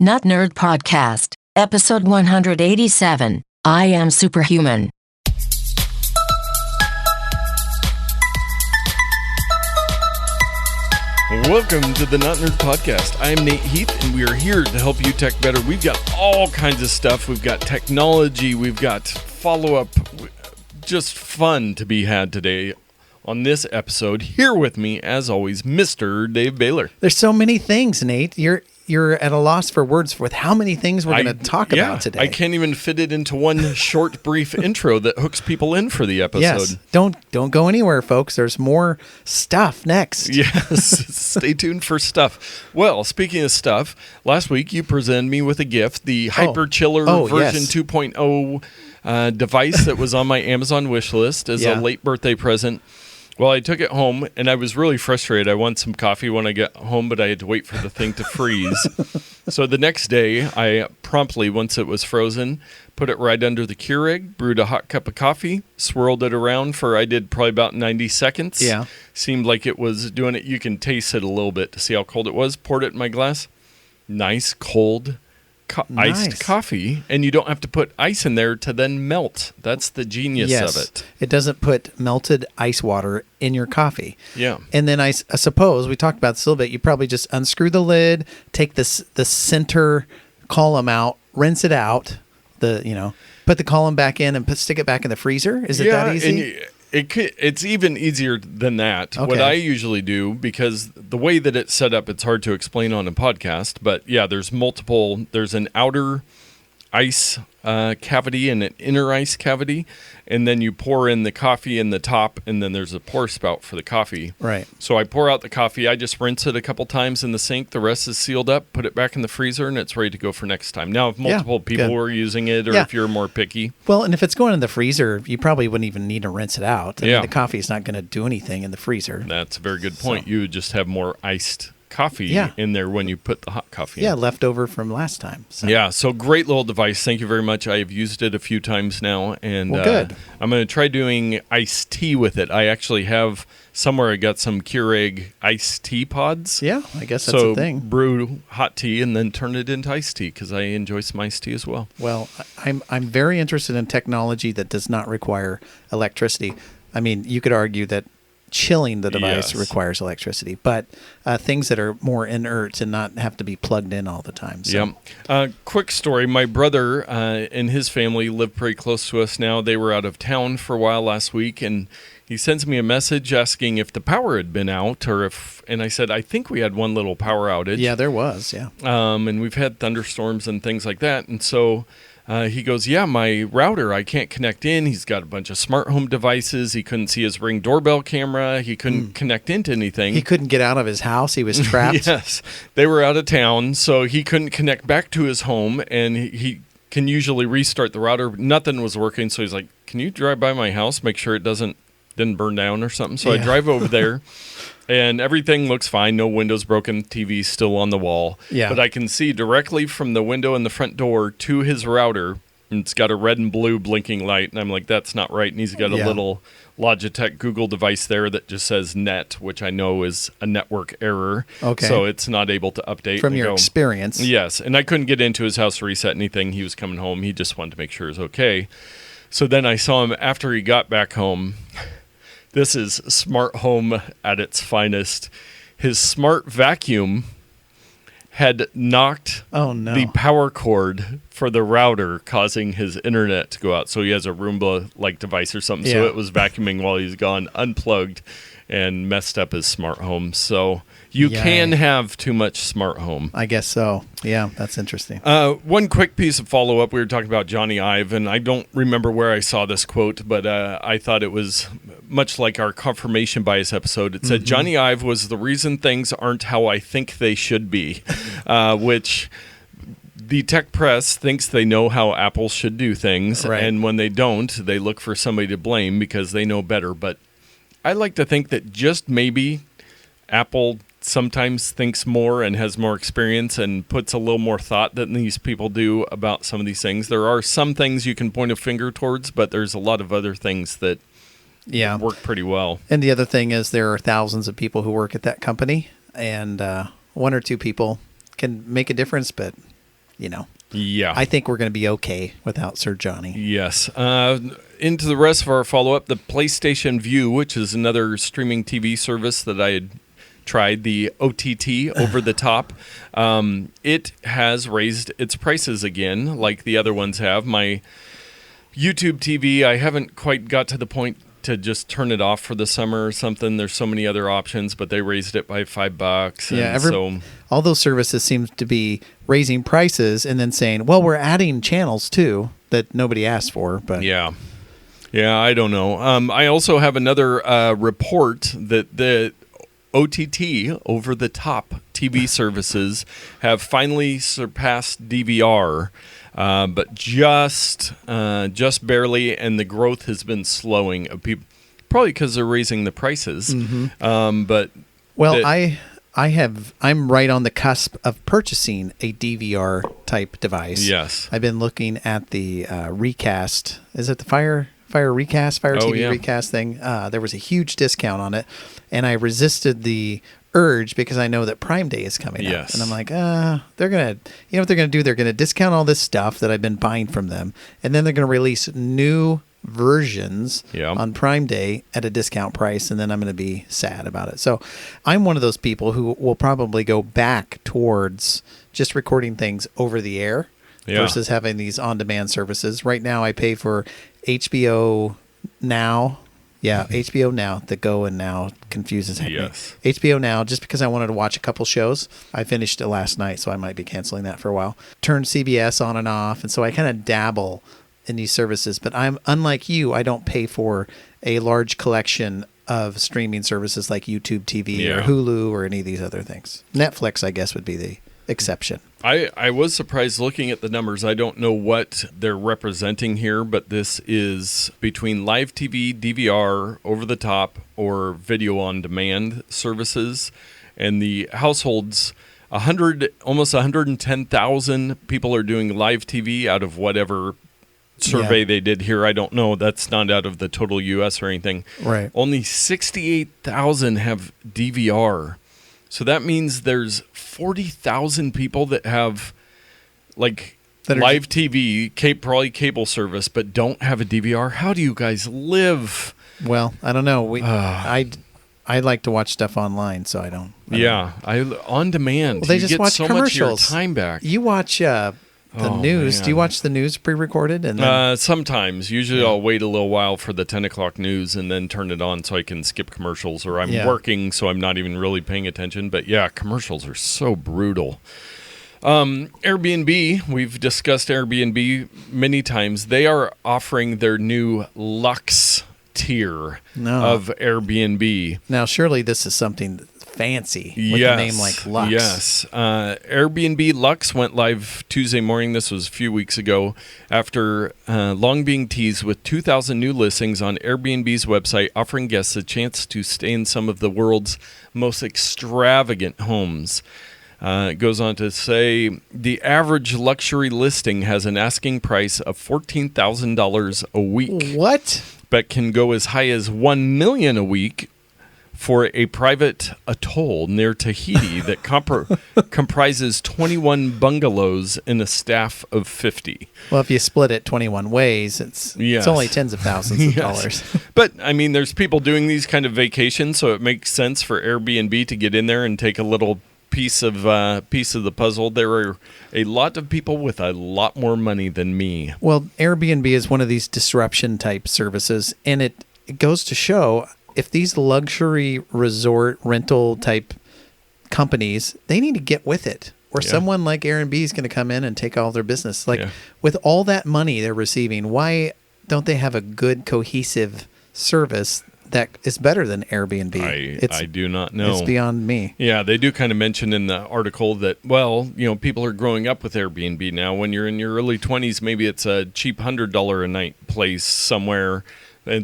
Notnerd Podcast, Episode 187. I am Superhuman. Welcome to the Notnerd Podcast. I'm Nate Heath, and we are here to help you tech better. We've got all kinds of stuff. We've got technology. We've got follow-up. Just fun to be had today. On this episode, here with me, as always, Mr. Dave Baylor. There's so many things, Nate. You're at a loss for words with how many things we're going to talk about today. I can't even fit it into one short, brief intro that hooks people in for the episode. Yes. Don't go anywhere, folks. There's more stuff next. Yes. Stay tuned for stuff. Well, speaking of stuff, last week you presented me with a gift, the Hyper Chiller version 2.0 device that was on my Amazon wish list as a late birthday present. Well, I took it home, and I was really frustrated. I wanted some coffee when I got home, but I had to wait for the thing to freeze. So the next day, I promptly, once it was frozen, put it right under the Keurig, brewed a hot cup of coffee, swirled it around for, I did probably about 90 seconds. Yeah. Seemed like it was doing it. You can taste it a little bit to see how cold it was. Poured it in my glass. Nice, cold iced coffee, and you don't have to put ice in there to then melt. That's the genius of it. It doesn't put melted ice water in your coffee. Yeah. And then I suppose, we talked about this a little bit, you probably just unscrew the lid, take the center column out, rinse it out, put the column back in and stick it back in the freezer. Is it that easy? It's even easier than that. Okay. What I usually do, because the way that it's set up, it's hard to explain on a podcast. But yeah, there's an outer ice cavity and an inner ice cavity. And then you pour in the coffee in the top, and then there's a pour spout for the coffee. Right. So I pour out the coffee. I just rinse it a couple times in the sink. The rest is sealed up, put it back in the freezer, and it's ready to go for next time. Now, if multiple people are using it, or if you're more picky. Well, and if it's going in the freezer, you probably wouldn't even need to rinse it out. I mean, the coffee is not going to do anything in the freezer. That's a very good point. So, you would just have more iced coffee in there when you put the hot coffee in. Yeah, leftover from last time. So great little device. Thank you very much. I have used it a few times now, and good. I'm going to try doing iced tea with it. I actually have somewhere I got some Keurig iced tea pods. Yeah, I guess that's a thing. Brew hot tea and then turn it into iced tea because I enjoy some iced tea as well. Well, I'm very interested in technology that does not require electricity. I mean, you could argue that chilling the device requires electricity, but things that are more inert and not have to be plugged in all the time. So. Yeah. Quick story. My brother and his family live pretty close to us now. They were out of town for a while last week, and he sends me a message asking if the power had been out and I said, I think we had one little power outage. Yeah, there was. Yeah. And we've had thunderstorms and things like that. And so he goes, my router, I can't connect in. He's got a bunch of smart home devices. He couldn't see his Ring doorbell camera. He couldn't connect into anything. He couldn't get out of his house. He was trapped. Yes. They were out of town, so he couldn't connect back to his home, and he can usually restart the router. Nothing was working, so he's like, can you drive by my house, make sure it didn't burn down or something? So I drive over there. And everything looks fine. No windows broken. TV's still on the wall. Yeah. But I can see directly from the window in the front door to his router. And it's got a red and blue blinking light. And I'm like, that's not right. And he's got a little Logitech Google device there that just says net, which I know is a network error. Okay. So it's not able to update. From your experience. Yes. And I couldn't get into his house to reset anything. He was coming home. He just wanted to make sure it was okay. So then I saw him after he got back home. This is smart home at its finest. His smart vacuum had knocked the power cord for the router, causing his internet to go out. So he has a Roomba-like device or something. So it was vacuuming while he's gone, unplugged, and messed up his smart home. So you can have too much smart home. I guess so. Yeah, that's interesting. One quick piece of follow-up. We were talking about Johnny Ive, and I don't remember where I saw this quote, but I thought it was much like our confirmation bias episode. It said, Johnny Ive was the reason things aren't how I think they should be, which the tech press thinks they know how Apple should do things, and when they don't, they look for somebody to blame because they know better. But I like to think that just maybe Apple sometimes thinks more and has more experience and puts a little more thought than these people do about some of these things. There are some things you can point a finger towards, but there's a lot of other things that work pretty well. And the other thing is there are thousands of people who work at that company, and one or two people can make a difference, but Yeah. I think we're going to be okay without Sir Johnny. Yes. Into the rest of our follow-up, the PlayStation Vue, which is another streaming TV service that I had tried, the OTT, over the top. It has raised its prices again, like the other ones have. My YouTube TV, I haven't quite got to the point to just turn it off for the summer or something. There's so many other options, but they raised it by $5. Yeah, all those services seem to be raising prices and then saying, well, we're adding channels too that nobody asked for. But yeah, I don't know. I also have another report that the OTT, over-the-top TV services, have finally surpassed DVR. But just barely, and the growth has been slowing of people, probably because they're raising the prices. I'm right on the cusp of purchasing a DVR type device. Yes, I've been looking at the Recast. Is it the Fire Recast, Fire TV Recast thing? There was a huge discount on it, and I resisted the urge because I know that Prime Day is coming up. And I'm like, they're going to, what they're going to do? They're going to discount all this stuff that I've been buying from them. And then they're going to release new versions on Prime Day at a discount price. And then I'm going to be sad about it. So I'm one of those people who will probably go back towards just recording things over the air versus having these on-demand services. Right now I pay for HBO Now. Yeah, HBO Now. The Go and Now confuses me. Yes. HBO Now, just because I wanted to watch a couple shows. I finished it last night, so I might be canceling that for a while. Turned CBS on and off, and so I kind of dabble in these services. But I'm unlike you, I don't pay for a large collection of streaming services like YouTube TV or Hulu or any of these other things. Netflix, I guess, would be the exception. I was surprised looking at the numbers. I don't know what they're representing here, but this is between live TV, DVR, over the top, or video on demand services. And the households, almost 110,000 people are doing live TV out of whatever survey they did here. I don't know. That's not out of the total U.S. or anything. Right. Only 68,000 have DVR. So that means there's 40,000 people that have live TV, probably cable service, but don't have a DVR. How do you guys live? Well, I don't know. I like to watch stuff online, so I don't. On demand. Well, they just watch so commercials. Much of your time back. You watch the news. Man. Do you watch the news pre-recorded? And then... sometimes. Usually I'll wait a little while for the 10 o'clock news and then turn it on so I can skip commercials, or I'm working so I'm not even really paying attention. But commercials are so brutal. Airbnb, we've discussed Airbnb many times. They are offering their new Luxe tier of Airbnb. Now, surely this is something fancy with a name like Luxe. Yes. Airbnb Luxe went live Tuesday morning. This was a few weeks ago after long being teased with 2,000 new listings on Airbnb's website, offering guests a chance to stay in some of the world's most extravagant homes. It goes on to say the average luxury listing has an asking price of $14,000 a week. What? But can go as high as $1 million a week for a private atoll near Tahiti that comprises 21 bungalows and a staff of 50. Well, if you split it 21 ways, it's only tens of thousands of dollars. But, I mean, there's people doing these kind of vacations, so it makes sense for Airbnb to get in there and take a little piece of the puzzle. There are a lot of people with a lot more money than me. Well, Airbnb is one of these disruption type services, and it goes to show... if these luxury resort rental type companies, they need to get with it. Or someone like Airbnb is going to come in and take all their business. With all that money they're receiving, why don't they have a good cohesive service that is better than Airbnb? I do not know. It's beyond me. Yeah, they do kind of mention in the article that, people are growing up with Airbnb now. When you're in your early 20s, maybe it's a cheap $100 a night place somewhere.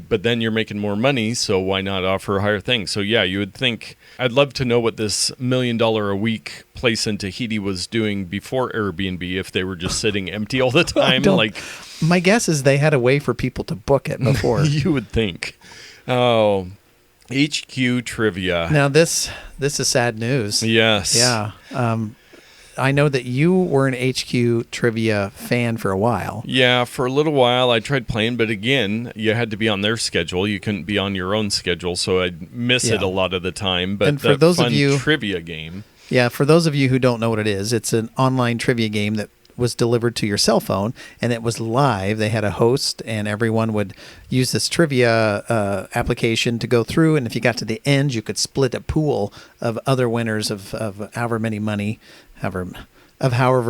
But then you're making more money, so why not offer higher things? So you would think, I'd love to know what this $1 million a week place in Tahiti was doing before Airbnb, if they were just sitting empty all the time. My guess is they had a way for people to book it before. You would think. Oh, HQ trivia. Now this is sad news. Yes. Yeah. I know that you were an HQ trivia fan for a while. Yeah, for a little while I tried playing, but again, you had to be on their schedule. You couldn't be on your own schedule, so I'd miss it a lot of the time. But and for those of you, trivia game. Yeah, for those of you who don't know what it is, it's an online trivia game that was delivered to your cell phone, and it was live. They had a host, and everyone would use this trivia application to go through, and if you got to the end, you could split a pool of other winners of however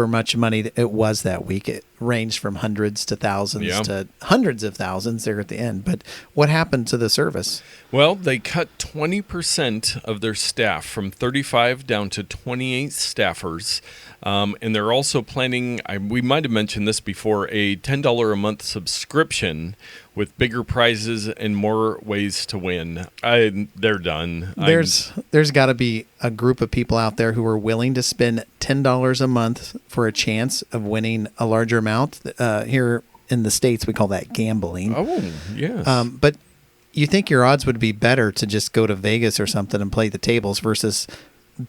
much money it was that week. It ranged from hundreds to thousands to hundreds of thousands there at the end. But what happened to the service? Well, they cut 20% of their staff, from 35 down to 28 staffers. And they're also planning, we might have mentioned this before, a $10 a month subscription with bigger prizes and more ways to win. They're done. There's got to be a group of people out there who are willing to spend $10 a month for a chance of winning a larger amount. Here in the States, we call that gambling. Oh, yes. But you think your odds would be better to just go to Vegas or something and play the tables versus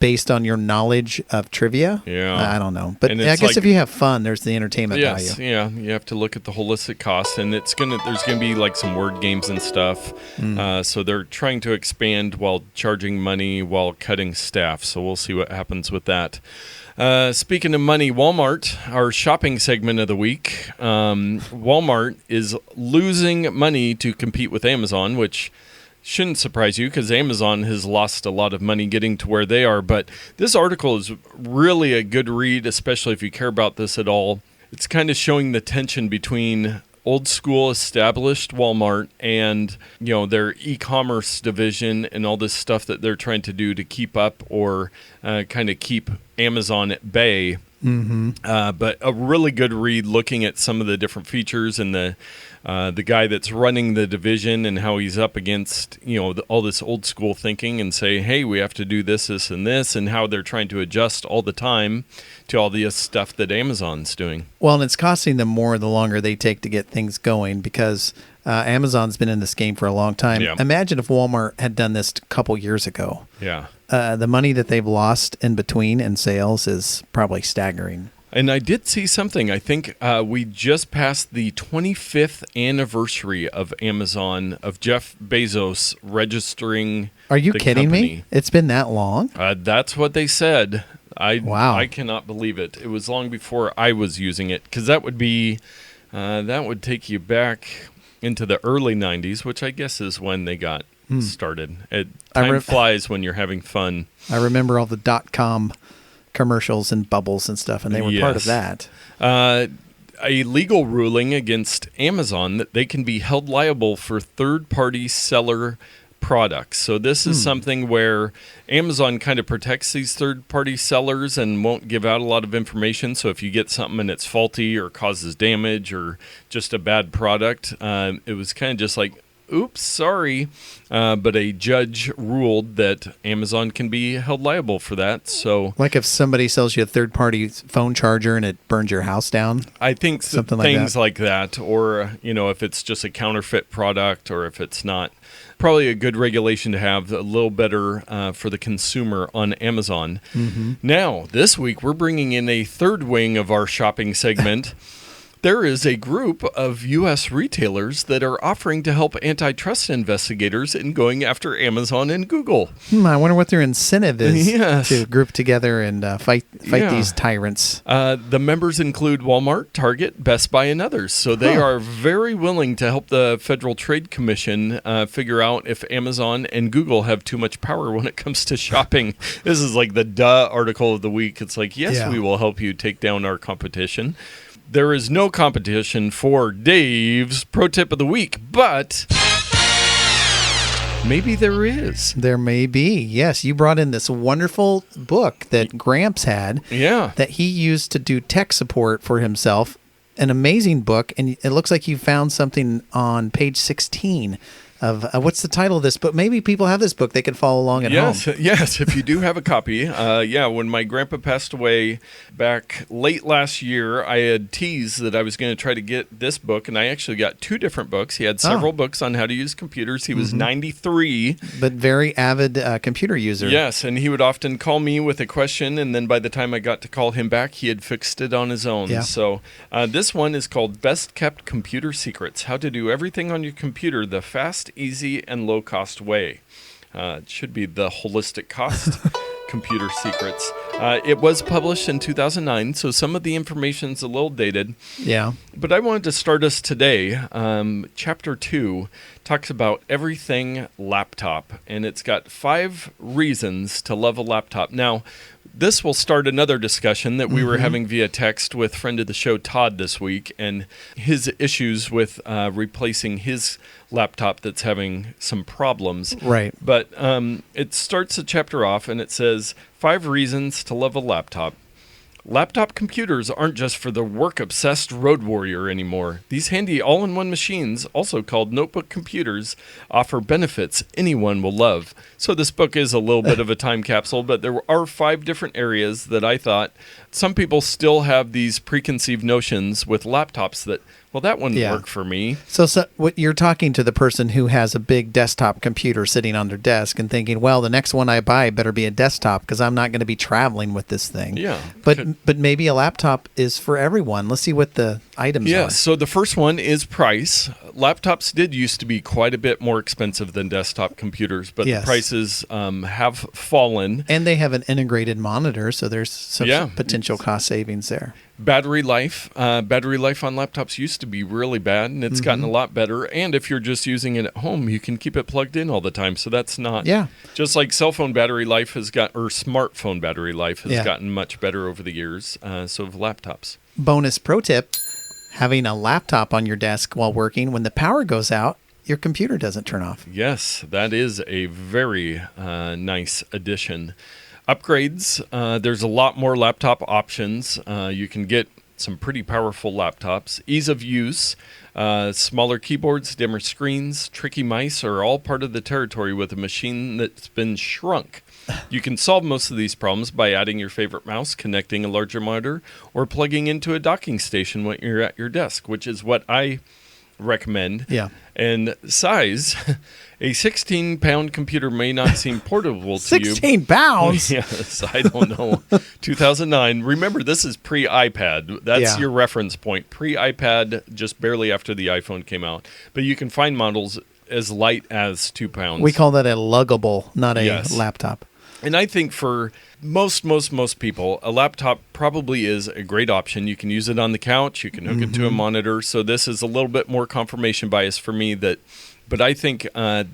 based on your knowledge of trivia? Yeah. I don't know. But I guess if you have fun, there's the entertainment value. Yeah. You have to look at the holistic cost, and there's going to be like some word games and stuff. So they're trying to expand while charging money while cutting staff. So we'll see what happens with that. Speaking of money, Walmart, our shopping segment of the week, Walmart is losing money to compete with Amazon, which shouldn't surprise you because Amazon has lost a lot of money getting to where they are. But this article is really a good read, especially if you care about this at all. It's kind of showing the tension between old school established Walmart and, their e-commerce division and all this stuff that they're trying to do to keep up or kind of keep Amazon at bay. But a really good read looking at some of the different features and the guy that's running the division and how he's up against, all this old school thinking and say, hey, we have to do this, this, and this, and how they're trying to adjust all the time to all the stuff that Amazon's doing. Well, and it's costing them more the longer they take to get things going because Amazon's been in this game for a long time. Yeah. Imagine if Walmart had done this a couple years ago. Yeah. The money that they've lost in between in sales is probably staggering. And I did see something. I think we just passed the 25th anniversary of Amazon, of Jeff Bezos registering. Are you kidding me? It's been that long? That's what they said. Wow. I cannot believe it. It was long before I was using it, because that would take you back into the early 90s, which I guess is when they got started. Time flies when you're having fun. I remember all the .com commercials and bubbles and stuff, and they were part of that. A legal ruling against Amazon that they can be held liable for third-party seller products. So this is something where Amazon kind of protects these third-party sellers and won't give out a lot of information. So if you get something and it's faulty or causes damage or just a bad product, it was kind of just like, oops, sorry. But a judge ruled that Amazon can be held liable for that. So, like if somebody sells you a third-party phone charger and it burns your house down? I think something things like that. Or, if it's just a counterfeit product or if it's not. Probably a good regulation to have, a little better for the consumer on Amazon. Now, this week, we're bringing in a third wing of our shopping segment. There is a group of U.S. retailers that are offering to help antitrust investigators in going after Amazon and Google. I wonder what their incentive is to group together and fight these tyrants. The members include Walmart, Target, Best Buy, and others. So they are very willing to help the Federal Trade Commission figure out if Amazon and Google have too much power when it comes to shopping. This is like the duh article of the week. It's like, yes, we will help you take down our competition. There is no competition for Dave's Pro Tip of the Week, but maybe there is. There may be. Yes, you brought in this wonderful book that Gramps had that he used to do tech support for himself. An amazing book, and it looks like you found something on page 16 what's the title of this book. Maybe people have this book. They can follow along at home. Yes, if you do have a copy. When my grandpa passed away back late last year, I had teased that I was going to try to get this book, and I actually got 2 different books. He had several books on how to use computers. He was 93. But very avid computer user. Yes, and he would often call me with a question, and then by the time I got to call him back, he had fixed it on his own. Yeah. So this one is called Best Kept Computer Secrets, How to Do Everything on Your Computer the Fast, Easy, and Low-Cost Way. It should be the Holistic Cost Computer Secrets. It was published in 2009, so some of the information's a little dated. Yeah. But I wanted to start us today. Chapter 2 talks about everything laptop, and it's got 5 reasons to love a laptop. Now, this will start another discussion that we were having via text with friend of the show, Todd, this week, and his issues with replacing his laptop that's having some problems. Right. But it starts the chapter off, and it says, 5 reasons to love a laptop. Laptop computers aren't just for the work-obsessed road warrior anymore. These handy all-in-one machines, also called notebook computers, offer benefits anyone will love. So this book is a little bit of a time capsule, but there are 5 different areas that I thought some people still have these preconceived notions with laptops that, well, that wouldn't work for me. So what you're talking to the person who has a big desktop computer sitting on their desk and thinking, well, the next one I buy better be a desktop because I'm not going to be traveling with this thing. Yeah. But maybe a laptop is for everyone. Let's see what the items are. Yes, so the first one is price. Laptops did used to be quite a bit more expensive than desktop computers, but the prices have fallen. And they have an integrated monitor, so there's some potential cost savings there. Battery life on laptops used to be really bad, and it's gotten a lot better. And if you're just using it at home, you can keep it plugged in all the time. So that's not just like cell phone battery life has got, or smartphone battery life has gotten much better over the years. So have laptops. Bonus pro tip: having a laptop on your desk while working, when the power goes out, your computer doesn't turn off. Yes, that is a very nice addition. Upgrades, there's a lot more laptop options. You can get some pretty powerful laptops. Ease of use, smaller keyboards, dimmer screens, tricky mice are all part of the territory with a machine that's been shrunk. You can solve most of these problems by adding your favorite mouse, connecting a larger monitor, or plugging into a docking station when you're at your desk, which is what I recommend. Yeah. And size, a 16-pound computer may not seem portable to 16 pounds? Yes, I don't know. 2009. Remember, this is pre-iPad. That's your reference point. Pre-iPad, just barely after the iPhone came out. But you can find models as light as 2 pounds. We call that a luggable, not a laptop. And I think for most people, a laptop probably is a great option. You can use it on the couch. You can hook it to a monitor. So this is a little bit more confirmation bias for me. But I think the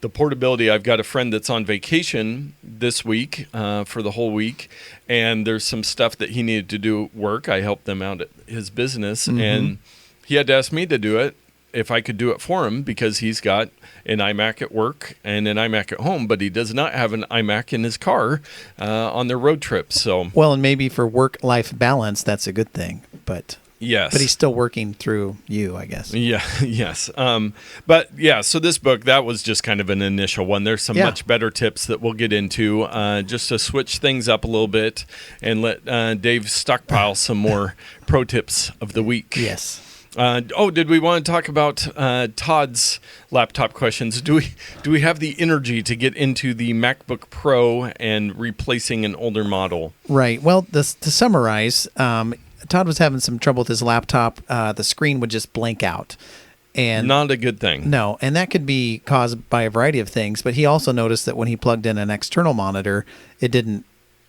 portability, I've got a friend that's on vacation this week for the whole week. And there's some stuff that he needed to do at work. I helped them out at his business. And he had to ask me to do it, if I could do it for him, because he's got an iMac at work and an iMac at home, but he does not have an iMac in his car on their road trips. So, well, and maybe for work-life balance, that's a good thing. But yes, but he's still working through you, I guess. Yeah, yes. But yeah, so this book, that was just kind of an initial one. There's some much better tips that we'll get into, just to switch things up a little bit and let Dave stockpile some more pro tips of the week. Yes. Did we want to talk about Todd's laptop questions? Do we have the energy to get into the MacBook Pro and replacing an older model? Right. Well, to summarize, Todd was having some trouble with his laptop. The screen would just blank out. And not a good thing. No, and that could be caused by a variety of things. But he also noticed that when he plugged in an external monitor, it didn't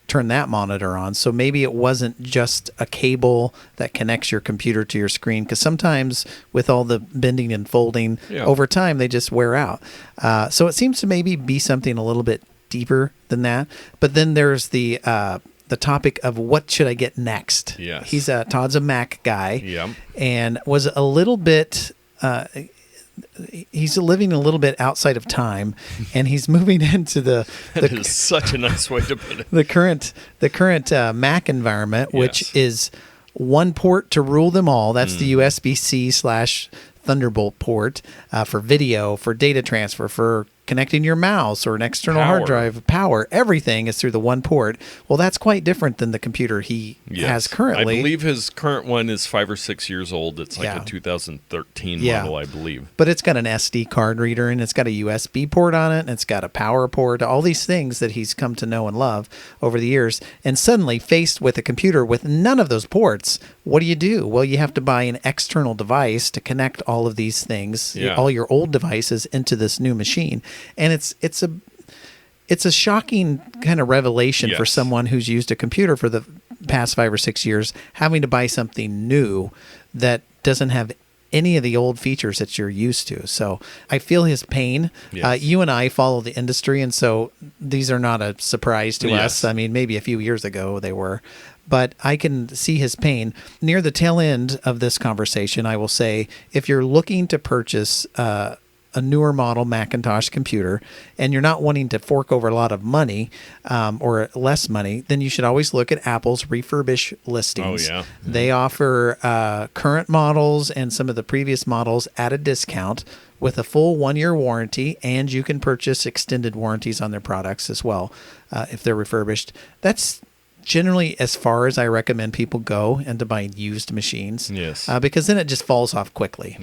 turn that monitor on. So maybe it wasn't just a cable that connects your computer to your screen, because sometimes with all the bending and folding over time, they just wear out. So it seems to maybe be something a little bit deeper than that. But then there's the topic of what should I get next? Yes. Todd's a Mac guy, and was a little bit he's living a little bit outside of time, and he's moving into that is such a nice way to put it. The current Mac environment, which is one port to rule them all. That's the USB-C / Thunderbolt port for video, for data transfer, for connecting your mouse or an external hard drive, power, everything is through the one port. Well, that's quite different than the computer he has currently. I believe his current one is 5 or 6 years old. It's like a 2013 model, I believe. But it's got an SD card reader, and it's got a USB port on it, and it's got a power port, all these things that he's come to know and love over the years. And suddenly, faced with a computer with none of those ports, what do? Well, you have to buy an external device to connect all of these things, all your old devices, into this new machine. And it's a shocking kind of revelation for someone who's used a computer for the past 5 or 6 years, having to buy something new that doesn't have any of the old features that you're used to. So I feel his pain. You and I follow the industry, and so these are not a surprise to us. I mean, maybe a few years ago they were. But I can see his pain. Near the tail end of this conversation, I will say, if you're looking to purchase a newer model Macintosh computer and you're not wanting to fork over a lot of money or less money, then you should always look at Apple's refurbished listings. They offer current models and some of the previous models at a discount with a full 1-year warranty, and you can purchase extended warranties on their products as well if they're refurbished. That's generally as far as I recommend people go into buying used machines. Because then it just falls off quickly.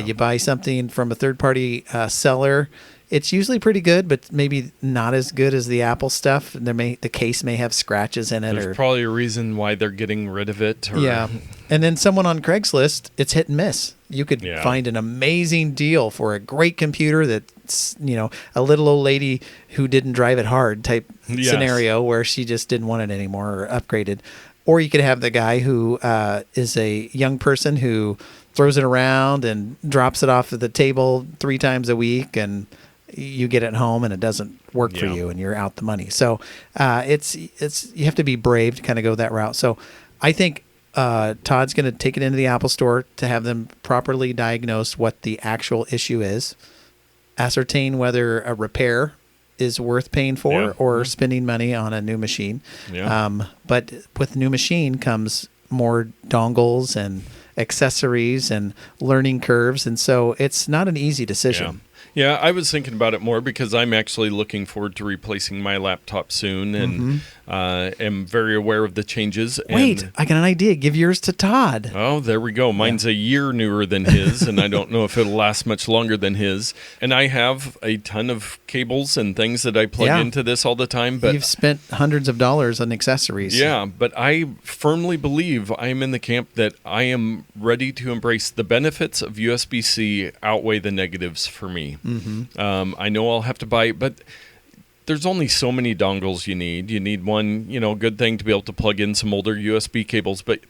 You buy something from a third-party seller, it's usually pretty good, but maybe not as good as the Apple stuff. The case may have scratches in it. There's probably a reason why they're getting rid of it. And then someone on Craigslist, it's hit and miss. You could find an amazing deal for a great computer that's, a little old lady who didn't drive it hard type scenario where she just didn't want it anymore or upgraded. Or you could have the guy who is a young person who throws it around and drops it off of the table 3 times a week, and you get it home and it doesn't work for you and you're out the money. So it's you have to be brave to kind of go that route. So I think Todd's going to take it into the Apple Store to have them properly diagnose what the actual issue is, ascertain whether a repair is worth paying for or spending money on a new machine. But with new machine comes more dongles and accessories and learning curves, and so it's not an easy decision. I was thinking about it more because I'm actually looking forward to replacing my laptop soon, and am very aware of the changes. Wait, I got an idea. Give yours to Todd. Oh, there we go. Mine's a year newer than his, and I don't know if it'll last much longer than his. And I have a ton of cables and things that I plug into this all the time. But you've spent hundreds of dollars on accessories. Yeah, but I firmly believe I'm in the camp that I am ready to embrace the benefits of USB-C outweigh the negatives for me. I know I'll have to buy, but there's only so many dongles you need. You need one, good thing to be able to plug in some older USB cables, but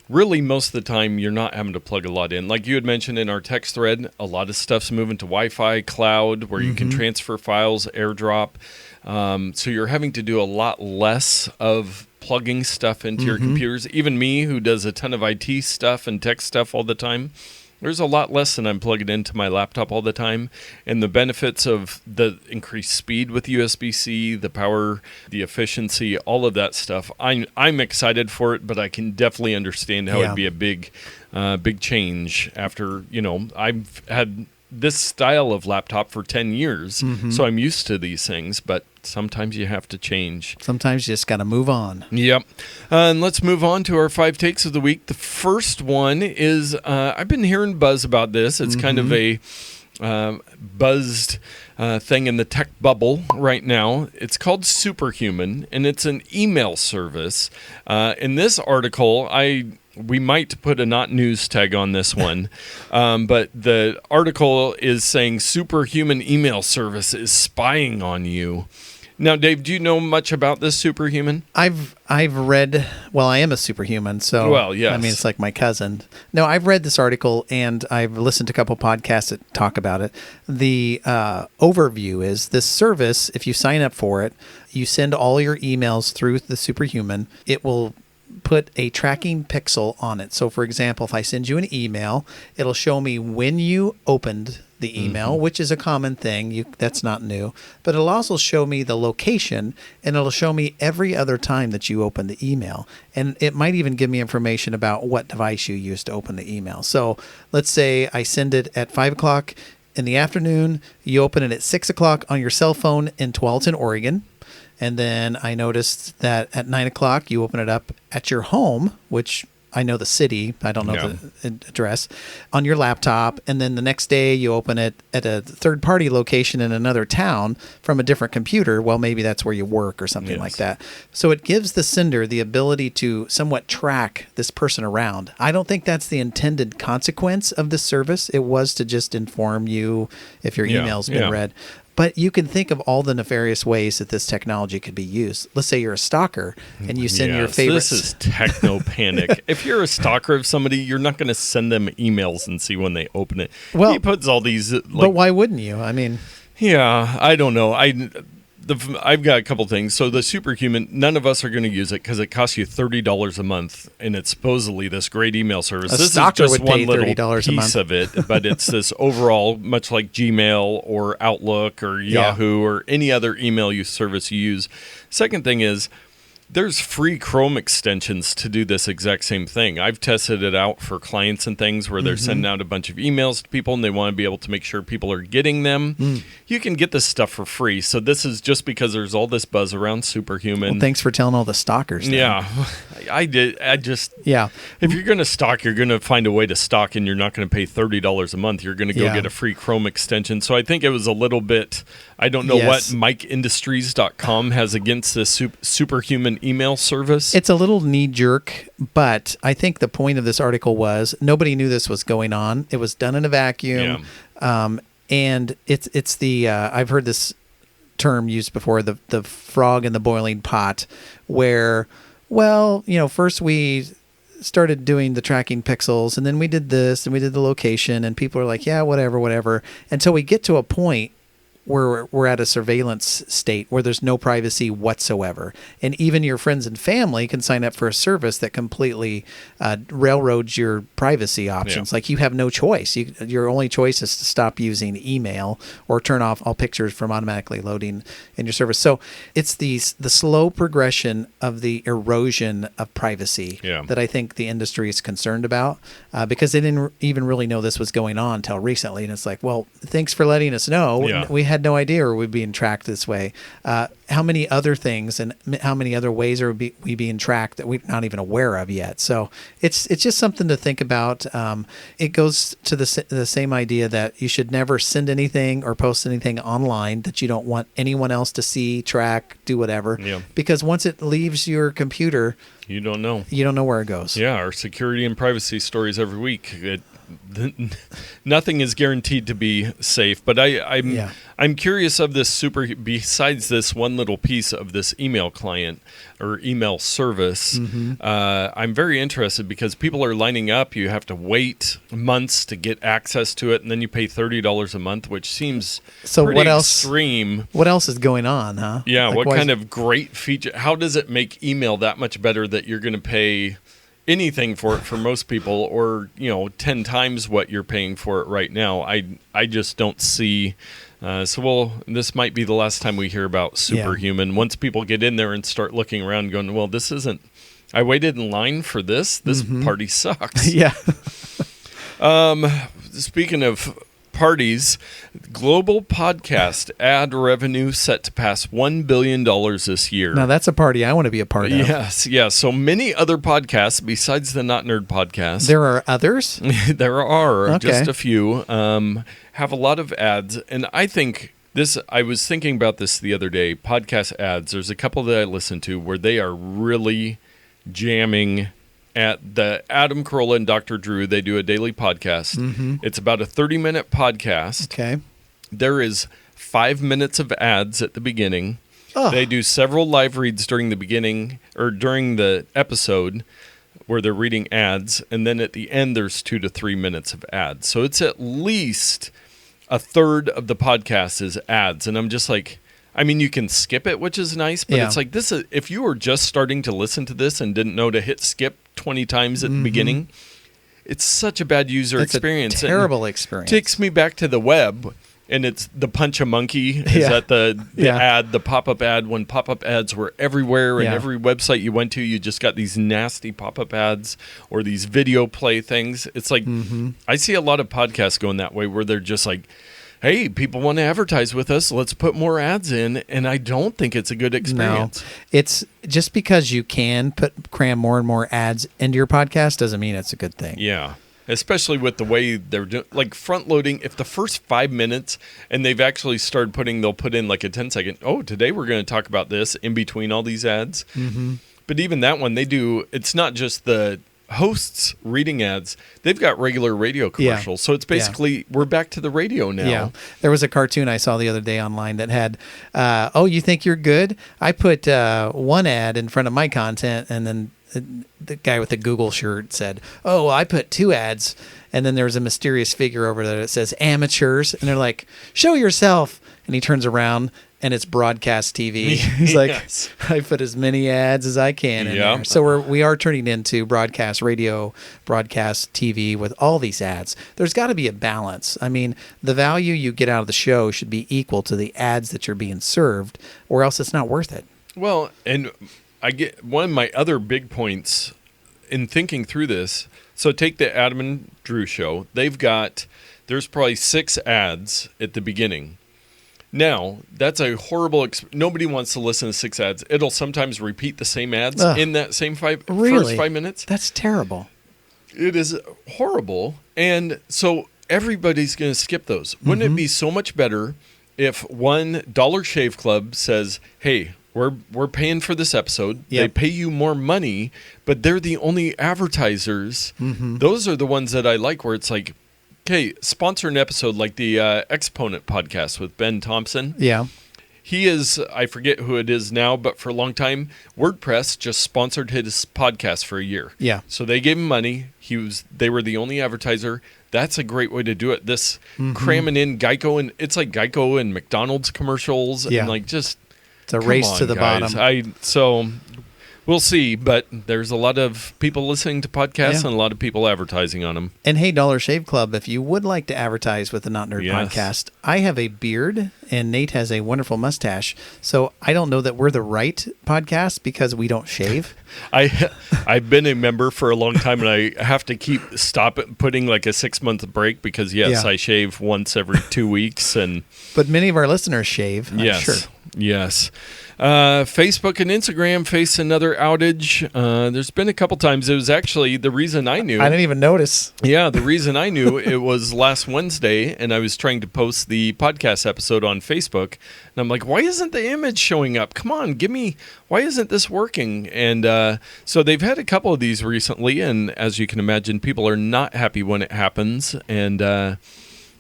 really most of the time you're not having to plug a lot in. Like you had mentioned in our text thread, a lot of stuff's moving to Wi-Fi, cloud, where you can transfer files, AirDrop. So you're having to do a lot less of plugging stuff into your computers. Even me, who does a ton of IT stuff and tech stuff all the time, there's a lot less than I'm plugging into my laptop all the time. And the benefits of the increased speed with USB-C, the power, the efficiency, all of that stuff, I'm excited for it, but I can definitely understand how it'd be a big change after, I've had this style of laptop for 10 years, so I'm used to these things, but sometimes you have to change. Sometimes you just got to move on. Yep. And let's move on to our 5 takes of the week. The first one is, I've been hearing buzz about this. It's kind of a buzzed thing in the tech bubble right now. It's called Superhuman, and it's an email service. In this article, we might put a not news tag on this one, but the article is saying Superhuman email service is spying on you. Now, Dave, do you know much about this Superhuman? I've read, well, I am a superhuman, so yes. I mean, it's like my cousin. No, I've read this article and I've listened to a couple podcasts that talk about it. The overview is this service, if you sign up for it, you send all your emails through the Superhuman, it will put a tracking pixel on it. So for example, if I send you an email, it'll show me when you opened the email, which is a common thing. That's not new. But it'll also show me the location, and it'll show me every other time that you open the email. And it might even give me information about what device you used to open the email. So let's say I send it at 5 o'clock in the afternoon. You open it at 6 o'clock on your cell phone in Tualatin, Oregon. And then I noticed that at 9 o'clock, you open it up at your home, which I know the city, I don't know the address, on your laptop. And then the next day, you open it at a third-party location in another town from a different computer. Well, maybe that's where you work or something like that. So it gives the sender the ability to somewhat track this person around. I don't think that's the intended consequence of this service. It was to just inform you if your email's been read. But you can think of all the nefarious ways that this technology could be used. Let's say you're a stalker and you send your favorites. This is techno panic. If you're a stalker of somebody, you're not going to send them emails and see when they open it. Well, he puts all these. But why wouldn't you? I mean, yeah, I don't know. I've got a couple things. So the Superhuman, none of us are going to use it because it costs you $30 a month, and it's supposedly this great email service. A this stalker is just would one pay little $30 a month. piece of it, but it's this overall, much like Gmail or Outlook or Yahoo or any other email service you use. Second thing is, there's free Chrome extensions to do this exact same thing. I've tested it out for clients and things where they're sending out a bunch of emails to people and they want to be able to make sure people are getting them. You can get this stuff for free. So this is just because there's all this buzz around Superhuman. Well, thanks for telling all the stalkers. Then. Yeah, I did. If you're going to stalk, you're going to find a way to stalk, and you're not going to pay $30 a month. You're going to go get a free Chrome extension. So I think it was a little bit, I don't know what MikeIndustries.com has against this Superhuman email service. It's a little knee-jerk, but I think the point of this article was nobody knew this was going on. It was done in a vacuum, and it's the I've heard this term used before, the frog in the boiling pot, where first we started doing the tracking pixels, and then we did this, and we did the location, and people are like, yeah, whatever, until we get to a point where we're at a surveillance state where there's no privacy whatsoever. And even your friends and family can sign up for a service that completely railroads your privacy options. Like you have no choice. Your only choice is to stop using email or turn off all pictures from automatically loading in your service. So it's the slow progression of the erosion of privacy that I think the industry is concerned about because they didn't even really know this was going on until recently. And it's like, well, thanks for letting us know. We had no idea we were being tracked this way. How many other things and how many other ways are we being tracked that we're not even aware of yet? So it's just something to think about. It goes to the same idea that you should never send anything or post anything online that you don't want anyone else to see, track, do whatever. Because once it leaves your computer, you don't know where it goes. Yeah, our security and privacy stories every week. Nothing is guaranteed to be safe, but I'm curious of this besides this one little piece of this email client or email service. I'm very interested because people are lining up. You have to wait months to get access to it, and then you pay $30 a month, which seems pretty extreme. What else is going on, huh? Yeah, what kind of great feature? How does it make email that much better that you're going to pay anything for it for most people, or 10 times what you're paying for it right now? I just don't see. This might be the last time we hear about Superhuman. Once people get in there and start looking around, going, well, this isn't. I waited in line for this. This party sucks. Speaking of parties, global podcast ad revenue set to pass $1 billion this year. Now that's a party I want to be a part of. Yes. So many other podcasts besides the Notnerd podcast. There are others? There are, just a few, have a lot of ads. And I think I was thinking about this the other day, podcast ads. There's a couple that I listen to where they are really jamming at the Adam Carolla and Dr. Drew. They do a daily podcast. It's about a 30-minute podcast. Okay. There is 5 minutes of ads at the beginning. They do several live reads during the beginning or during the episode where they're reading ads. And then at the end, there's 2 to 3 minutes of ads. So it's at least a third of the podcast is ads. And I'm just like, I mean, you can skip it, which is nice, but it's like this. If you were just starting to listen to this and didn't know to hit skip 20 times at the beginning, It's such a bad user experience. A terrible experience. Takes me back to the web. And it's the punch a monkey. Is that the ad, the pop-up ad, when pop-up ads were everywhere and every website you went to, you just got these nasty pop-up ads or these video play things. It's like, I see a lot of podcasts going that way where they're just like, hey, people want to advertise with us. Let's put more ads in. And I don't think it's a good experience. No. It's just because you can cram more and more ads into your podcast doesn't mean it's a good thing. Yeah. Especially with the way they're doing, like front loading. If the first 5 minutes, and they've actually started they'll put in like a 10-second, today we're going to talk about this in between all these ads. But even that one, it's not just the hosts reading ads. They've got regular radio commercials. So it's basically, we're back to the radio now. Yeah. There was a cartoon I saw the other day online that had, you think you're good? I put one ad in front of my content, and then the guy with the Google shirt said, well, I put 2 ads. And then there's a mysterious figure over there that says amateurs. And they're like, show yourself. And he turns around and it's broadcast TV. He's like, I put as many ads as I can in there. So we are turning into broadcast radio, broadcast TV with all these ads. There's got to be a balance. I mean, the value you get out of the show should be equal to the ads that you're being served, or else it's not worth it. Well, and I get one of my other big points in thinking through this. So take the Adam and Drew show. There's probably 6 ads at the beginning. Now, that's a horrible, nobody wants to listen to 6 ads. It'll sometimes repeat the same ads in that same first 5 minutes. That's terrible. It is horrible. And so everybody's going to skip those. Wouldn't it be so much better if one Dollar Shave Club says, hey, we're paying for this episode. Yep. They pay you more money, but they're the only advertisers. Those are the ones that I like, where it's like, okay, sponsor an episode like the Exponent podcast with Ben Thompson. Yeah. He is, I forget who it is now, but for a long time, WordPress just sponsored his podcast for a year. Yeah. So they gave him money. They were the only advertiser. That's a great way to do it. This cramming in Geico, and it's like Geico and McDonald's commercials, and like just... It's a race to the bottom. So we'll see, but there's a lot of people listening to podcasts and a lot of people advertising on them. And hey, Dollar Shave Club, if you would like to advertise with the Notnerd podcast, I have a beard and Nate has a wonderful mustache. So I don't know that we're the right podcast because we don't shave. I've been a member for a long time, and I have to stop putting like a 6-month break because I shave once every 2 weeks. But many of our listeners shave. I'm sure. Yes. Facebook and Instagram face another outage. There's been a couple times. It was actually the reason I knew. I didn't even notice. Yeah, the reason I knew it was last Wednesday, and I was trying to post the podcast episode on Facebook, and I'm like, why isn't the image showing up? Come on, why isn't this working? And so they've had a couple of these recently, and as you can imagine, people are not happy when it happens, and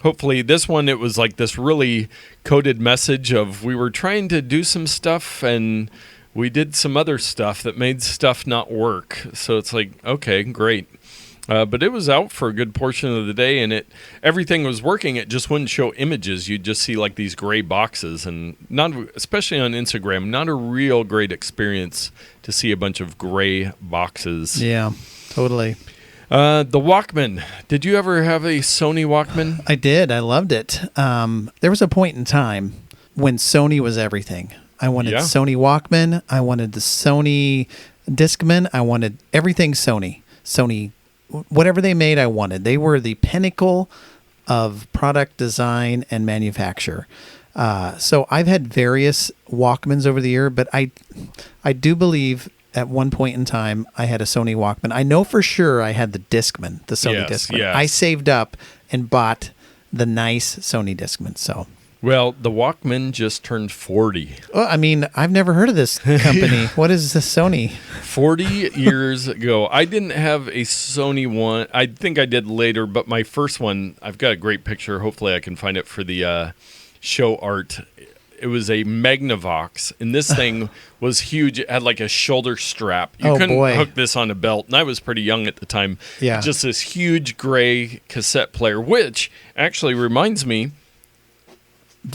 hopefully this one, it was like this really coded message of we were trying to do some stuff and we did some other stuff that made stuff not work. So it's like, okay, great. But it was out for a good portion of the day, and everything was working. It just wouldn't show images. You'd just see like these gray boxes, and especially on Instagram, not a real great experience to see a bunch of gray boxes. Yeah, totally. The Walkman. Did you ever have a Sony Walkman? I did. I loved it. There was a point in time when Sony was everything. I wanted Sony Walkman. I wanted the Sony Discman. I wanted everything Sony. Sony, whatever they made, I wanted. They were the pinnacle of product design and manufacture. So I've had various Walkmans over the year, but I do believe at one point in time, I had a Sony Walkman. I know for sure I had the Discman, the Sony Discman. Yes. I saved up and bought the nice Sony Discman. So, well, the Walkman just turned 40. Well, I mean, I've never heard of this company. What is the Sony? 40 years ago. I didn't have a Sony one. I think I did later, but my first one, I've got a great picture. Hopefully I can find it for the show art. It was a Magnavox, and this thing was huge. It had like a shoulder strap. You couldn't hook this on a belt, and I was pretty young at the time. Yeah. Just this huge gray cassette player, which actually reminds me.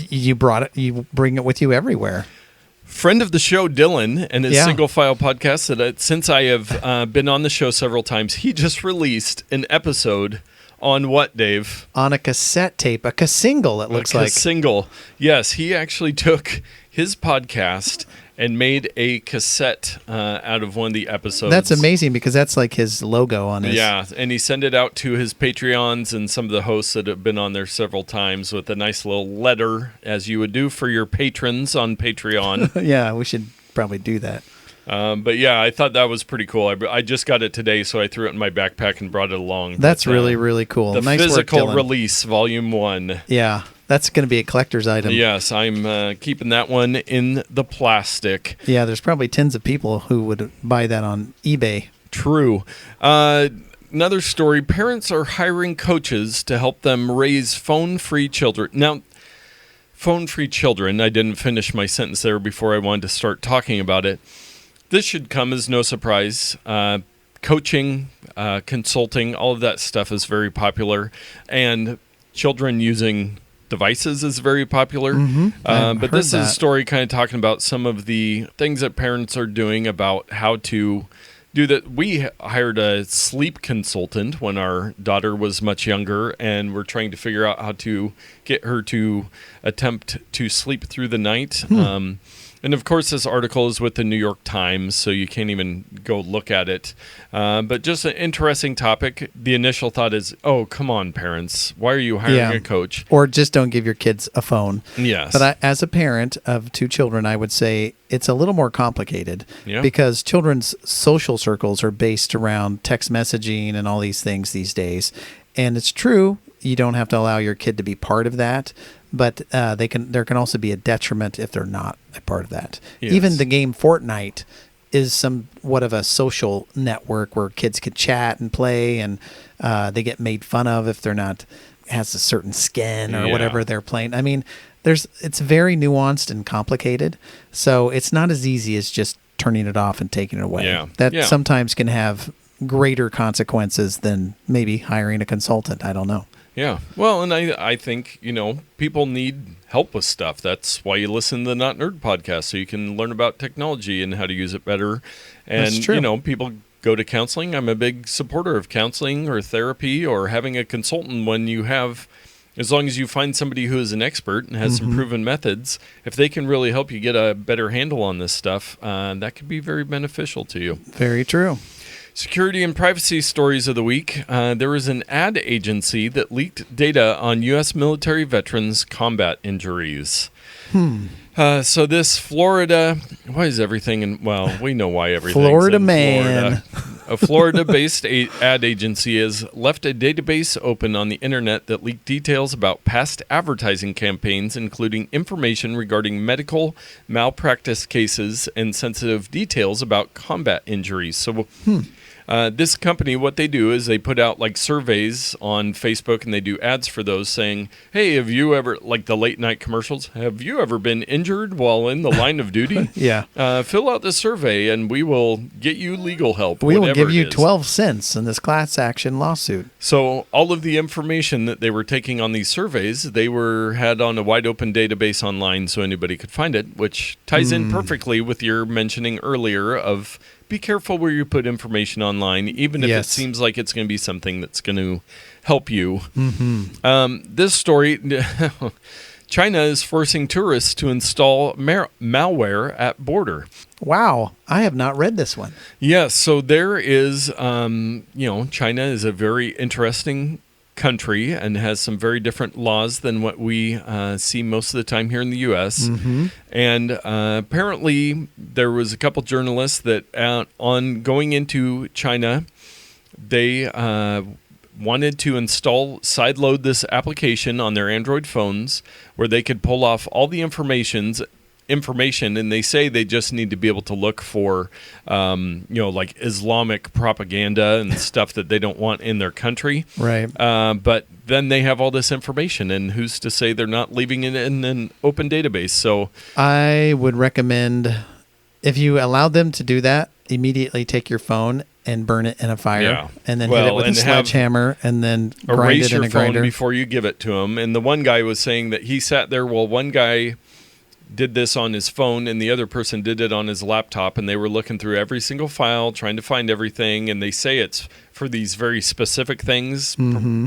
You brought it. You bring it with you everywhere. friend of the show, Dylan, and his Yeah. Single File podcast, that since I have been on the show several times, he just released an episode on what, Dave? On a cassette tape, a single, it looks like. Single. Yes, he actually took his podcast and made a cassette out of one of the episodes. That's amazing because that's like his logo on his. Yeah, and he sent it out to his Patreons and some of the hosts that have been on there several times with a nice little letter, as you would do for your patrons on Patreon. Yeah, we should probably do that. But yeah, I thought that was pretty cool. I just got it today, so I threw it in my backpack and brought it along. That's really, really cool. The nice physical work, Dylan. release, Volume 1. Yeah, that's going to be a collector's item. Yes, I'm keeping that one in the plastic. Yeah, there's probably tens of people who would buy that on eBay. True. Another story, parents are hiring coaches to help them raise phone-free children. Now, phone-free children, I didn't finish my sentence there before I wanted to start talking about it. This should come as no surprise. Coaching, consulting, all of that stuff is very popular. And children using devices is very popular. But this is a story kind of talking about some of the things that parents are doing about how to do that. We hired a sleep consultant when our daughter was much younger, and we're trying to figure out how to get her to attempt to sleep through the night. And of course, this article is with the New York Times, so you can't even go look at it. But just an interesting topic. The initial thought is, oh, come on, parents. Why are you hiring a coach? Or just don't give your kids a phone. Yes. But as a parent of 2 children, I would say it's a little more complicated because children's social circles are based around text messaging and all these things these days. And it's true, you don't have to allow your kid to be part of that. But there can also be a detriment if they're not a part of that. Yes. Even the game Fortnite is somewhat of a social network where kids can chat and play, and they get made fun of if they're not has a certain skin or whatever they're playing. I mean, it's very nuanced and complicated, so it's not as easy as just turning it off and taking it away. Yeah. That sometimes can have greater consequences than maybe hiring a consultant. I don't know. Yeah. Well, and I think, people need help with stuff. That's why you listen to the Notnerd podcast, so you can learn about technology and how to use it better. And, That's true. People go to counseling. I'm a big supporter of counseling or therapy or having a consultant when you have, as long as you find somebody who is an expert and has some proven methods, if they can really help you get a better handle on this stuff, that could be very beneficial to you. Very true. Security and privacy stories of the week. There was an ad agency that leaked data on U.S. military veterans' combat injuries. So this Florida, why is everything in, well, we know why everything's Florida in man. Florida. A Florida-based ad agency has left a database open on the internet that leaked details about past advertising campaigns, including information regarding medical malpractice cases and sensitive details about combat injuries. So this company, what they do is they put out like surveys on Facebook, and they do ads for those saying, hey, have you ever, like the late night commercials, have you ever been injured while in the line of duty? Fill out the survey and we will get you legal help. We will give you 12 cents in this class action lawsuit. So all of the information that they were taking on these surveys, they had on a wide open database online so anybody could find it, which ties in perfectly with your mentioning earlier of be careful where you put information online, even if it seems like it's going to be something that's going to help you. This story, China is forcing tourists to install malware at border. Wow. I have not read this one. Yes. So there is, China is a very interesting country and has some very different laws than what we see most of the time here in the U.S. And apparently there was a couple journalists that on going into China, they wanted to sideload this application on their Android phones where they could pull off all the information, and they say they just need to be able to look for, like Islamic propaganda and stuff that they don't want in their country. Right. But then they have all this information, and who's to say they're not leaving it in an open database? So I would recommend, if you allow them to do that, immediately take your phone and burn it in a fire, and then hit it with a sledgehammer, and then grind it in a grinder. Erase your phone before you give it to them. And the one guy was saying that he sat there while one guy did this on his phone and the other person did it on his laptop, and they were looking through every single file trying to find everything, and they say it's for these very specific things,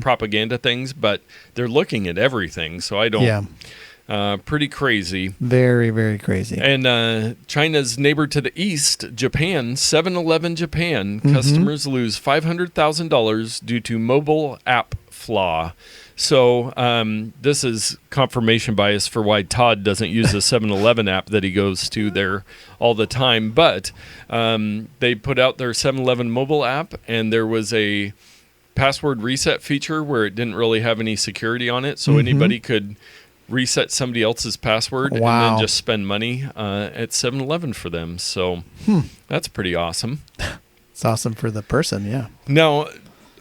propaganda things, but they're looking at everything. So I don't pretty crazy. Very, very crazy. And China's neighbor to the east, Japan, 7-Eleven Japan, customers lose $500,000 due to mobile app flaw. So this is confirmation bias for why Todd doesn't use the 7-Eleven app that he goes to there all the time. But they put out their 7-Eleven mobile app, and there was a password reset feature where it didn't really have any security on it. So anybody could reset somebody else's password and then just spend money at 7-Eleven for them. So that's pretty awesome. It's awesome for the person, yeah. Now,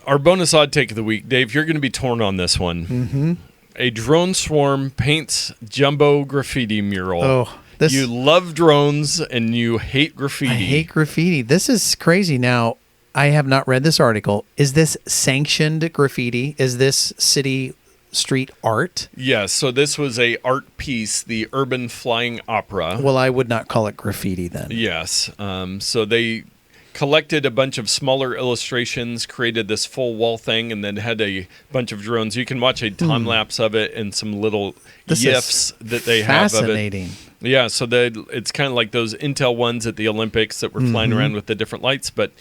our bonus odd take of the week, Dave, you're going to be torn on this one. A drone swarm paints jumbo graffiti mural. Oh, you love drones and you hate graffiti. I hate graffiti. This is crazy. Now, I have not read this article. Is this sanctioned graffiti? Is this city street art? Yes. So this was a art piece, the Urban Flying Opera. Well, I would not call it graffiti then. Yes. So they collected a bunch of smaller illustrations, created this full wall thing, and then had a bunch of drones. You can watch a time lapse of it and some little GIFs that they have of it. Fascinating. Yeah, so it's kind of like those Intel ones at the Olympics that were flying around with the different lights, but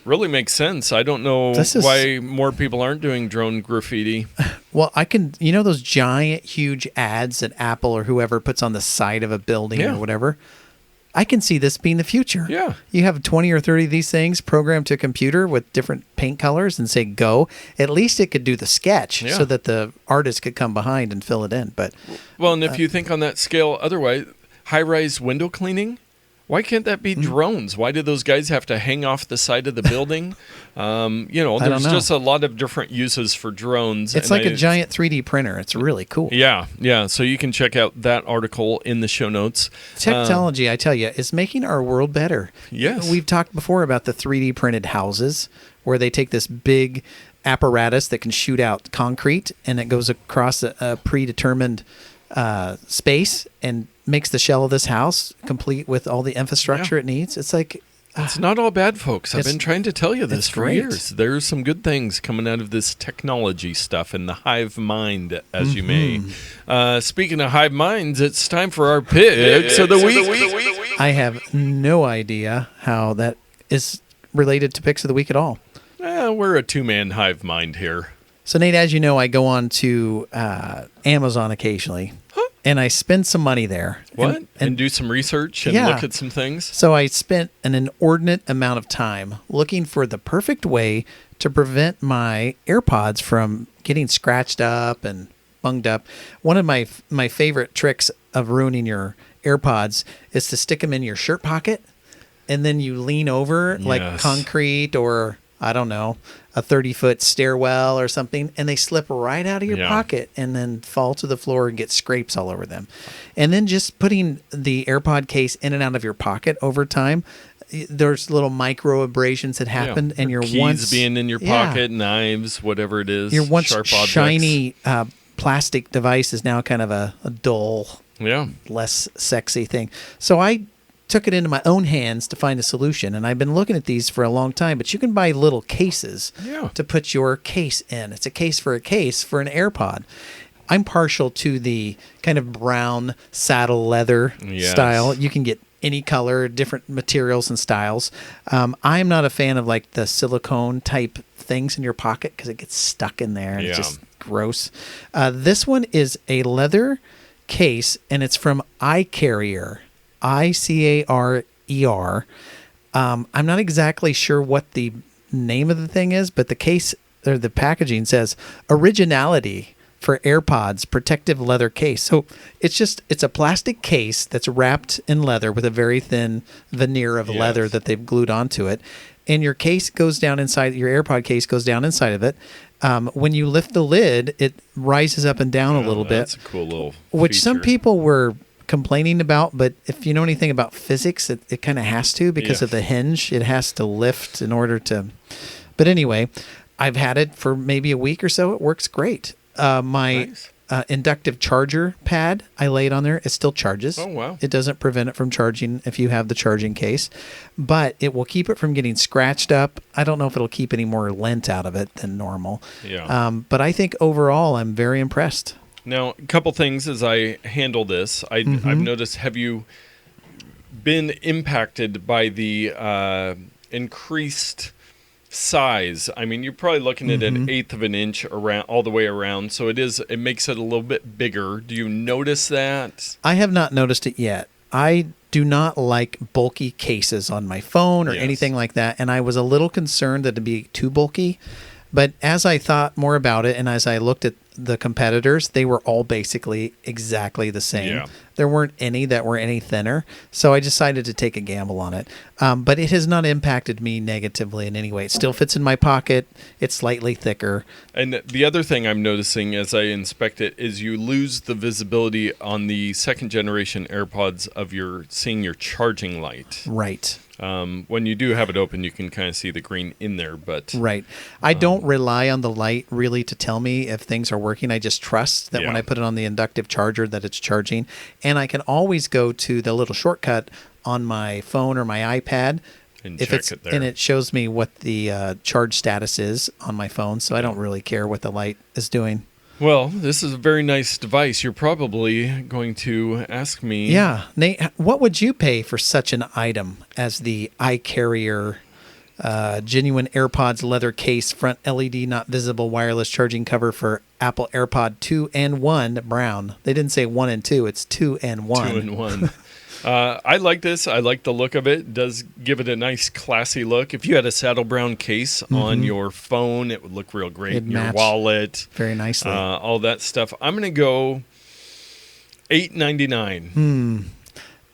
really makes sense. I don't know why more people aren't doing drone graffiti. Well, those giant, huge ads that Apple or whoever puts on the side of a building or whatever? I can see this being the future. Yeah. You have 20 or 30 of these things programmed to a computer with different paint colors and say go. At least it could do the sketch so that the artist could come behind and fill it in. But and if you think on that scale, otherwise, high-rise window cleaning, why can't that be drones? Why do those guys have to hang off the side of the building? There's just a lot of different uses for drones. It's like a giant 3D printer. It's really cool. Yeah. So you can check out that article in the show notes. Technology, I tell you, is making our world better. Yes. We've talked before about the 3D printed houses where they take this big apparatus that can shoot out concrete and it goes across a predetermined space and makes the shell of this house complete with all the infrastructure it needs. It's like it's not all bad, folks. I've been trying to tell you this for years. There's some good things coming out of this technology stuff in the hive mind, as you may. Speaking of hive minds, it's time for our picks of the week. I have no idea how that is related to picks of the week at all. We're a two-man hive mind here. So, Nate, as you know, I go on to Amazon occasionally, and I spend some money there. What? And do some research and look at some things? So I spent an inordinate amount of time looking for the perfect way to prevent my AirPods from getting scratched up and bunged up. One of my favorite tricks of ruining your AirPods is to stick them in your shirt pocket, and then you lean over like concrete or, I don't know, a 30-foot stairwell or something, and they slip right out of your pocket and then fall to the floor and get scrapes all over them. And then just putting the AirPod case in and out of your pocket over time, there's little micro abrasions that happen, and your keys being in your pocket, knives, whatever it is, your once sharp objects. Shiny plastic device is now kind of a dull, less sexy thing. So I took it into my own hands to find a solution, and I've been looking at these for a long time, but you can buy little cases to put your case in. It's a case for an AirPod. I'm partial to the kind of brown saddle leather style. You can get any color, different materials and styles. I'm not a fan of like the silicone type things in your pocket because it gets stuck in there and it's just gross. This one is a leather case, and it's from iCarrier. iCarer. I'm not exactly sure what the name of the thing is, but the case or the packaging says Originality for AirPods protective leather case. So it's a plastic case that's wrapped in leather with a very thin veneer of leather that they've glued onto it. And your case goes down inside, your AirPod case goes down inside of it. When you lift the lid, it rises up and down a little bit. That's a cool little which feature. Some people were complaining about, but if you know anything about physics, it kind of has to because of the hinge. It has to lift in order to. But anyway, I've had it for maybe a week or so. It works great. My inductive charger pad. I lay it on there. It still charges. Oh, wow. It doesn't prevent it from charging if you have the charging case, but it will keep it from getting scratched up. I don't know if it'll keep any more lint out of it than normal. Yeah. But I think overall, I'm very impressed. Now, a couple things as I handle this. I've noticed, have you been impacted by the increased size? I mean, you're probably looking at an eighth of an inch around, all the way around. So it makes it a little bit bigger. Do you notice that? I have not noticed it yet. I do not like bulky cases on my phone or anything like that. And I was a little concerned that it'd be too bulky. But as I thought more about it and as I looked at the competitors, they were all basically exactly the same. Yeah. There weren't any that were any thinner. So I decided to take a gamble on it. But it has not impacted me negatively in any way. It still fits in my pocket. It's slightly thicker. And the other thing I'm noticing as I inspect it is you lose the visibility on the second generation AirPods of seeing your charging light. Right. When you do have it open, you can kind of see the green in there, but right. I don't rely on the light really to tell me if things are working. I just trust that when I put it on the inductive charger that it's charging, and I can always go to the little shortcut on my phone or my iPad and if check it's it there. and it shows me what the charge status is on my phone, so I don't really care what the light is doing. Well, this is a very nice device. You're probably going to ask me. Yeah. Nate, what would you pay for such an item as the iCarrier genuine AirPods leather case, front LED not visible wireless charging cover for Apple AirPod 2 and 1 brown? They didn't say 1 and 2. It's 2 and 1. 2 and 1. I like this. I like the look of it. It does give it a nice, classy look. If you had a saddle brown case on your phone, it would look real great It'd in your match wallet. very nicely. All that stuff. I'm going to go $8.99.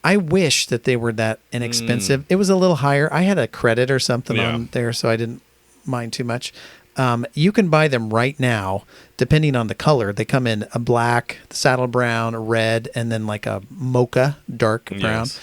I wish that they were that inexpensive. It was a little higher. I had a credit or something on there, so I didn't mind too much. You can buy them right now, depending on the color. They come in a black, saddle brown, red, and then like a mocha, dark brown. Yes.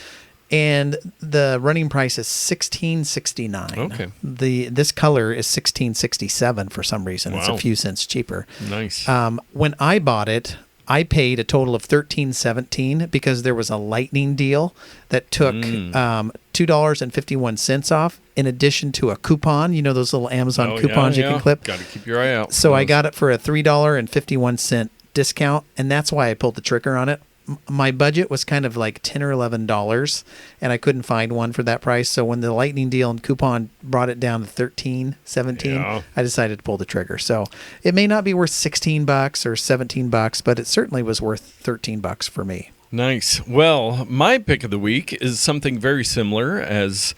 And the running price is $16.69. Okay. This color is $16.67 for some reason. It's Wow. a few cents cheaper. Nice. When I bought it, I paid a total of $13.17 because there was a lightning deal that took $2.51 off in addition to a coupon. You know those little Amazon coupons you can clip? Got to keep your eye out. So I got it for a $3.51 discount, and that's why I pulled the trigger on it. My budget was kind of like $10 or $11, and I couldn't find one for that price. So when the lightning deal and coupon brought it down to $13.17, I decided to pull the trigger. So it may not be worth $16 or $17, but it certainly was worth $13 for me. Nice. Well, my pick of the week is something very similar as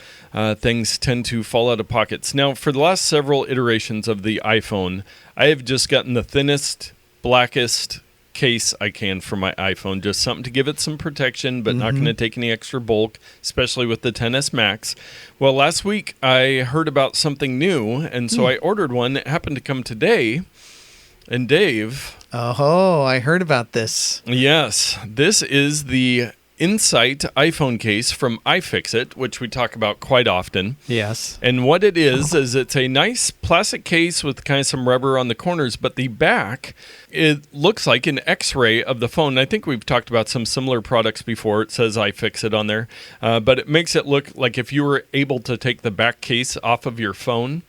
things tend to fall out of pockets. Now, for the last several iterations of the iPhone, I have just gotten the thinnest, blackest case I can for my iPhone, just something to give it some protection, but not going to take any extra bulk, especially with the XS Max. Well, last week I heard about something new, and so I ordered one. It happened to come today, and Dave... Oh, I heard about this. Yes, this is the Insight iPhone case from iFixit, which we talk about quite often. Yes. And what it is it's a nice plastic case with kind of some rubber on the corners, but the back, it looks like an X-ray of the phone. I think we've talked about some similar products before. It says iFixit on there, but it makes it look like if you were able to take the back case off of your phone,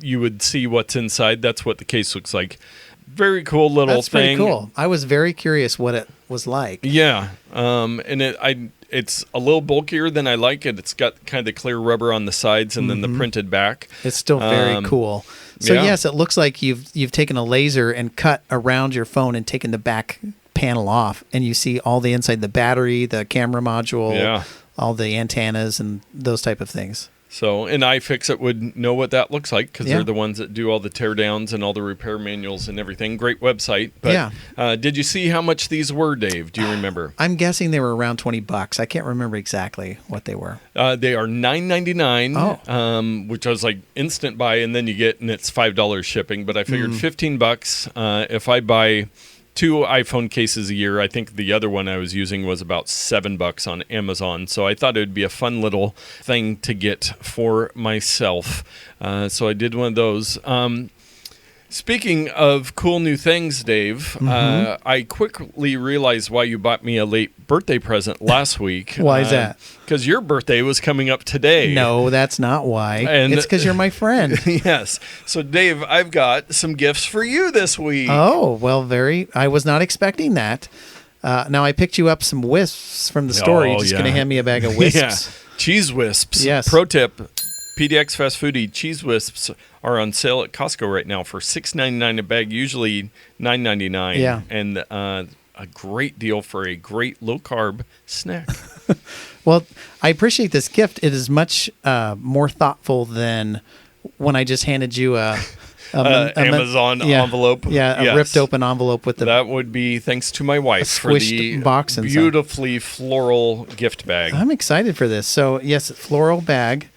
you would see what's inside. That's what the case looks like. Very cool little That's thing. pretty cool. I was very curious what it was like. Yeah, and it's a little bulkier than I like it. It's got kind of the clear rubber on the sides and then the printed back. It's still very cool. So yeah. yes, it looks like you've taken a laser and cut around your phone and taken the back panel off, and you see all the inside, the battery, the camera module, all the antennas, and those type of things. So, and iFixit would know what that looks like because they're the ones that do all the teardowns and all the repair manuals and everything. Great website. But did you see how much these were, Dave? Do you remember? I'm guessing they were around $20. I can't remember exactly what they were. They are $9.99, which I was like instant buy, and then you get, and it's $5 shipping. But I figured $15 if I buy 2 iPhone cases a year. I think the other one I was using was about $7 on Amazon. So I thought it would be a fun little thing to get for myself. So I did one of those. Speaking of cool new things, Dave, I quickly realized why you bought me a late birthday present last week. Why is that? Because your birthday was coming up today. No, that's not why. And it's because you're my friend. Yes. So, Dave, I've got some gifts for you this week. Oh, well, I was not expecting that. Now, I picked you up some wisps from the store. You're just going to hand me a bag of wisps. Yeah. Cheese wisps. Yes. Pro tip, PDX Fast Foodie, cheese wisps are on sale at Costco right now for $6.99 a bag, usually $9.99. Yeah. And a great deal for a great low-carb snack. Well, I appreciate this gift. It is much more thoughtful than when I just handed you a Amazon envelope. Yeah, a ripped open envelope with that would be thanks to my wife for the box inside. Beautifully floral gift bag. I'm excited for this. So, yes, floral bag.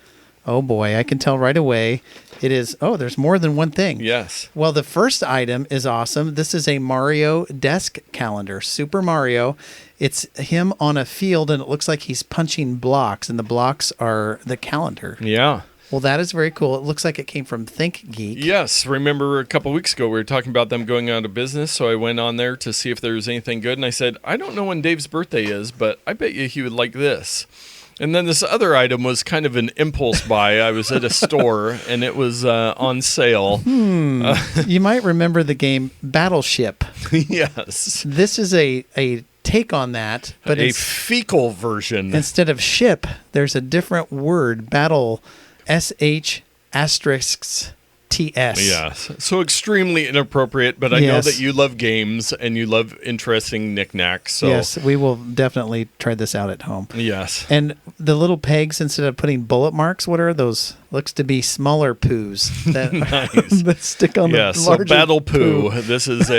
Oh, boy, I can tell right away. It is, there's more than one thing. Yes. Well, the first item is awesome. This is a Mario desk calendar, Super Mario. It's him on a field, and it looks like he's punching blocks, and the blocks are the calendar. Yeah. Well, that is very cool. It looks like it came from ThinkGeek. Yes. Remember a couple weeks ago, we were talking about them going out of business, so I went on there to see if there was anything good, and I said, I don't know when Dave's birthday is, but I bet you he would like this. And then this other item was kind of an impulse buy. I was at a store, and it was on sale. You might remember the game Battleship. Yes. This is a take on that, but a it's fecal version. Instead of ship, there's a different word, battle, SH asterisks TS. Yes. So extremely inappropriate, but I know that you love games and you love interesting knickknacks. So. Yes, we will definitely try this out at home. Yes. And the little pegs, instead of putting bullet marks, what are those? Looks to be smaller poos that, that stick on the larger so Battle Poo. This is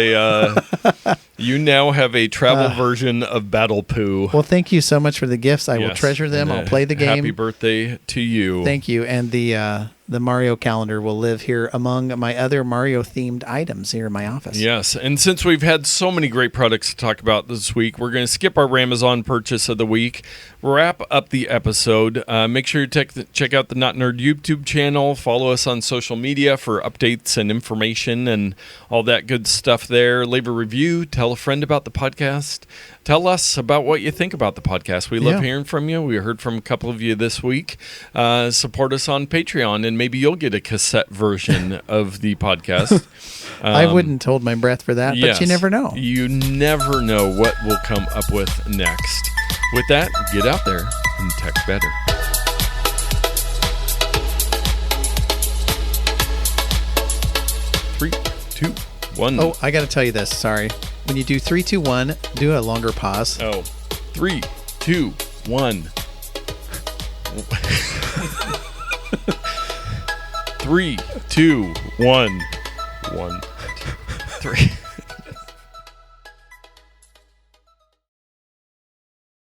you now have a travel version of Battle Poo. Well, thank you so much for the gifts. I will treasure them. I'll play the game. Happy birthday to you. Thank you. And the Mario calendar will live here among my other Mario-themed items here in my office. Yes, and since we've had so many great products to talk about this week, we're going to skip our Amazon purchase of the week, wrap up the episode. Make sure you check out the Notnerd YouTube channel. Follow us on social media for updates and information and all that good stuff there. Leave a review. Tell a friend about the podcast. Tell us about what you think about the podcast. We love hearing from you. We heard from a couple of you this week. Support us on Patreon, and maybe you'll get a cassette version of the podcast. I wouldn't hold my breath for that, but you never know. You never know what we'll come up with next. With that, get out there and tech better. 3, 2, 1. Oh, I got to tell you this. Sorry. When you do 3, 2, 1, do a longer pause. 3, 2, 1. 3, 2, 1. 1, 2, 3.